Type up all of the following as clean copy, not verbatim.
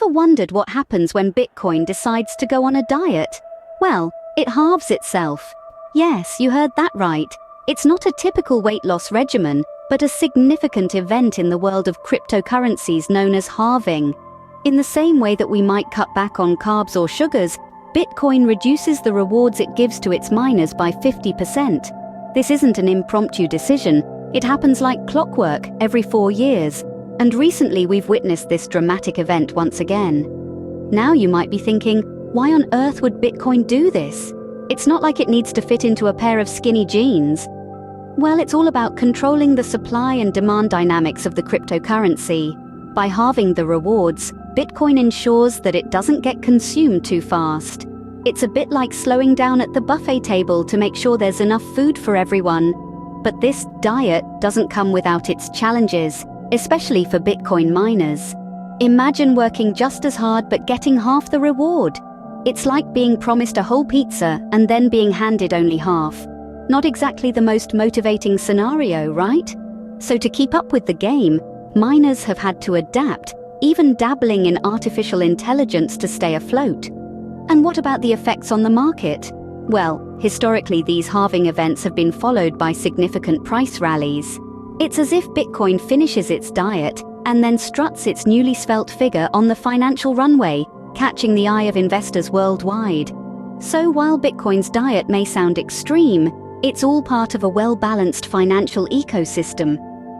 ever wondered what happens when Bitcoin decides to go on a diet? Well, it halves itself. Yes, you heard that right. It's not a typical weight loss regimen, but a significant event in the world of cryptocurrencies known as halving. In the same way that we might cut back on carbs or sugars, Bitcoin reduces the rewards it gives to its miners by 50%. This isn't an impromptu decision. It happens like clockwork every 4 years. And recently we've witnessed this dramatic event once again. Now you might be thinking, why on earth would Bitcoin do this? It's not like it needs to fit into a pair of skinny jeans. Well, it's all about controlling the supply and demand dynamics of the cryptocurrency. By halving the rewards, Bitcoin ensures that it doesn't get consumed too fast. It's a bit like slowing down at the buffet table to make sure there's enough food for everyone. But this diet doesn't come without its challenges, especially for Bitcoin miners. Imagine working just as hard but getting half the reward. It's like being promised a whole pizza and then being handed only half. Not exactly the most motivating scenario, right? So to keep up with the game, miners have had to adapt, even dabbling in artificial intelligence to stay afloat. And what about the effects on the market? Well, historically these halving events have been followed by significant price rallies. It's as if Bitcoin finishes its diet and then struts its newly svelte figure on the financial runway, catching the eye of investors worldwide. So while Bitcoin's diet may sound extreme, it's all part of a well-balanced financial ecosystem.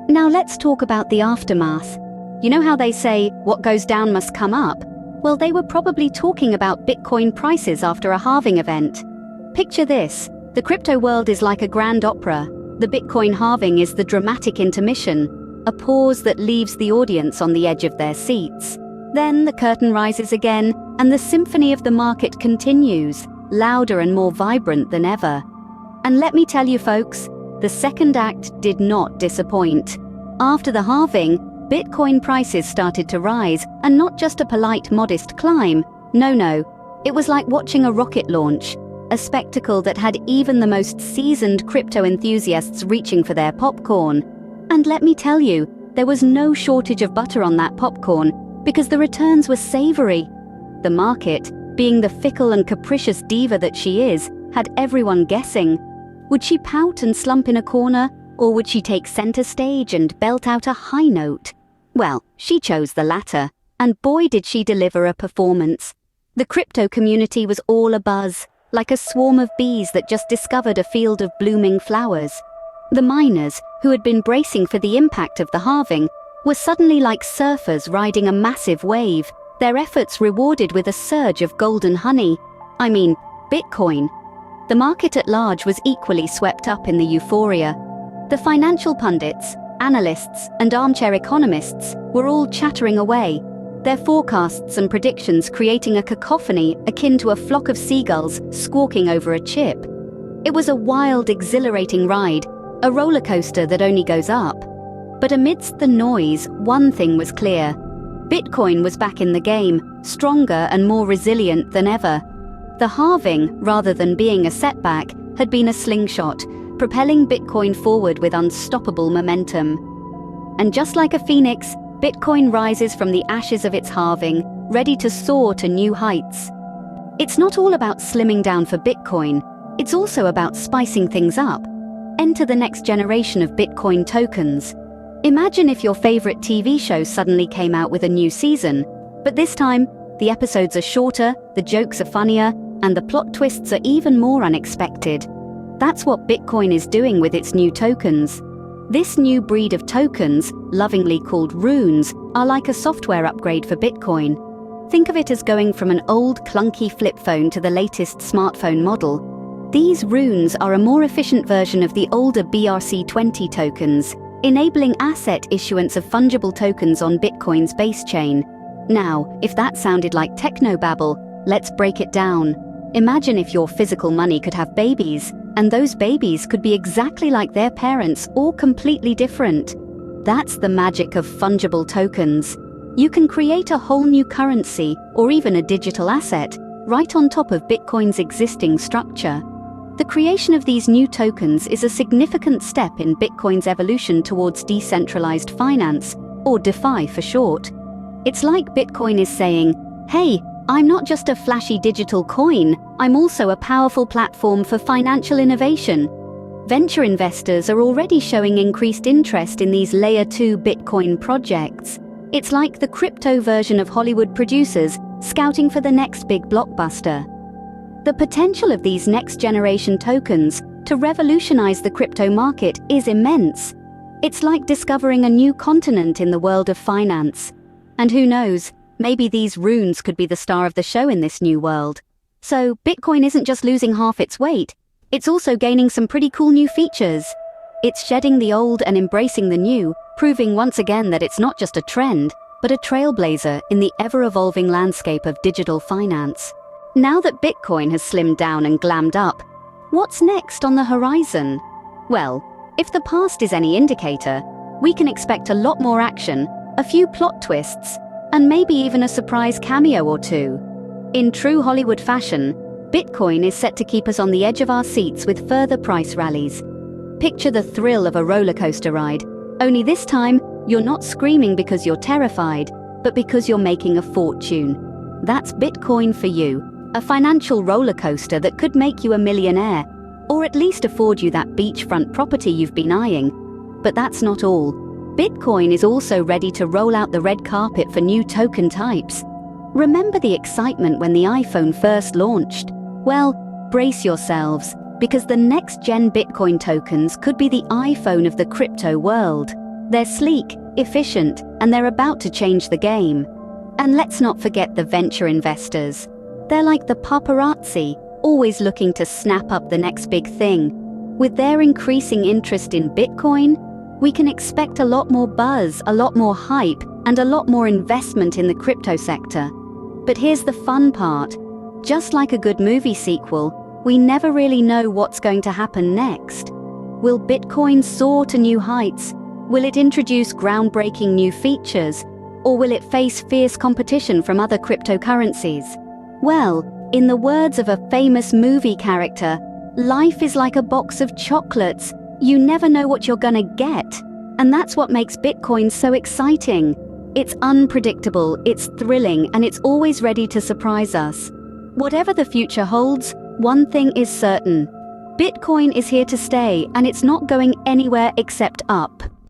Now let's talk about the aftermath. You know how they say, what goes down must come up? Well, they were probably talking about Bitcoin prices after a halving event. Picture this, the crypto world is like a grand opera. The Bitcoin halving is the dramatic intermission, a pause that leaves the audience on the edge of their seats. Then the curtain rises again, and the symphony of the market continues, louder and more vibrant than ever. And let me tell you folks, the second act did not disappoint. After the halving, Bitcoin prices started to rise, and not just a polite, modest climb. No, it was like watching a rocket launch, a spectacle that had even the most seasoned crypto enthusiasts reaching for their popcorn. And let me tell you, there was no shortage of butter on that popcorn, because the returns were savory. The market, being the fickle and capricious diva that she is, had everyone guessing. Would she pout and slump in a corner, or would she take center stage and belt out a high note? Well, she chose the latter, and boy did she deliver a performance. The crypto community was all abuzz, like a swarm of bees that just discovered a field of blooming flowers. The miners, who had been bracing for the impact of the halving, were suddenly like surfers riding a massive wave, their efforts rewarded with a surge of golden honey. I mean, Bitcoin. The market at large was equally swept up in the euphoria. The financial pundits, analysts, and armchair economists were all chattering away, their forecasts and predictions creating a cacophony akin to a flock of seagulls squawking over a chip. It was a wild, exhilarating ride, a roller coaster that only goes up. But amidst the noise, one thing was clear. Bitcoin was back in the game, stronger and more resilient than ever. The halving, rather than being a setback, had been a slingshot, propelling Bitcoin forward with unstoppable momentum. And just like a phoenix, Bitcoin rises from the ashes of its halving, ready to soar to new heights. It's not all about slimming down for Bitcoin, it's also about spicing things up. Enter the next generation of Bitcoin tokens. Imagine if your favorite TV show suddenly came out with a new season, but this time, the episodes are shorter, the jokes are funnier, and the plot twists are even more unexpected. That's what Bitcoin is doing with its new tokens. This new breed of tokens, lovingly called runes, are like a software upgrade for Bitcoin. Think of it as going from an old clunky flip phone to the latest smartphone model. These runes are a more efficient version of the older BRC20 tokens, enabling asset issuance of fungible tokens on Bitcoin's base chain. Now, if that sounded like technobabble, let's break it down. Imagine if your physical money could have babies, and those babies could be exactly like their parents or completely different. That's the magic of fungible tokens. You can create a whole new currency or even a digital asset right on top of Bitcoin's existing structure. The creation of these new tokens is a significant step in Bitcoin's evolution towards decentralized finance, or DeFi for short. It's like Bitcoin is saying, hey, I'm not just a flashy digital coin, I'm also a powerful platform for financial innovation. Venture investors are already showing increased interest in these Layer 2 Bitcoin projects. It's like the crypto version of Hollywood producers scouting for the next big blockbuster. The potential of these next-generation tokens to revolutionize the crypto market is immense. It's like discovering a new continent in the world of finance. And who knows, maybe these runes could be the star of the show in this new world. So Bitcoin isn't just losing half its weight, it's also gaining some pretty cool new features. It's shedding the old and embracing the new, proving once again that it's not just a trend, but a trailblazer in the ever-evolving landscape of digital finance. Now that Bitcoin has slimmed down and glammed up, what's next on the horizon? Well, if the past is any indicator, we can expect a lot more action, a few plot twists, and maybe even a surprise cameo or two. In true Hollywood fashion, Bitcoin is set to keep us on the edge of our seats with further price rallies. Picture the thrill of a roller coaster ride, only this time, you're not screaming because you're terrified, but because you're making a fortune. That's Bitcoin for you, a financial roller coaster that could make you a millionaire, or at least afford you that beachfront property you've been eyeing. But that's not all. Bitcoin is also ready to roll out the red carpet for new token types. Remember the excitement when the iPhone first launched? Well, brace yourselves, because the next-gen Bitcoin tokens could be the iPhone of the crypto world. They're sleek, efficient, and they're about to change the game. And let's not forget the venture investors. They're like the paparazzi, always looking to snap up the next big thing. With their increasing interest in Bitcoin, we can expect a lot more buzz, a lot more hype, and a lot more investment in the crypto sector. But here's the fun part. Just like a good movie sequel, we never really know what's going to happen next. Will Bitcoin soar to new heights? Will it introduce groundbreaking new features? Or will it face fierce competition from other cryptocurrencies? Well, in the words of a famous movie character, life is like a box of chocolates. You never know what you're gonna get. And that's what makes Bitcoin so exciting. It's unpredictable, it's thrilling, and it's always ready to surprise us. Whatever the future holds, one thing is certain. Bitcoin is here to stay, and it's not going anywhere except up.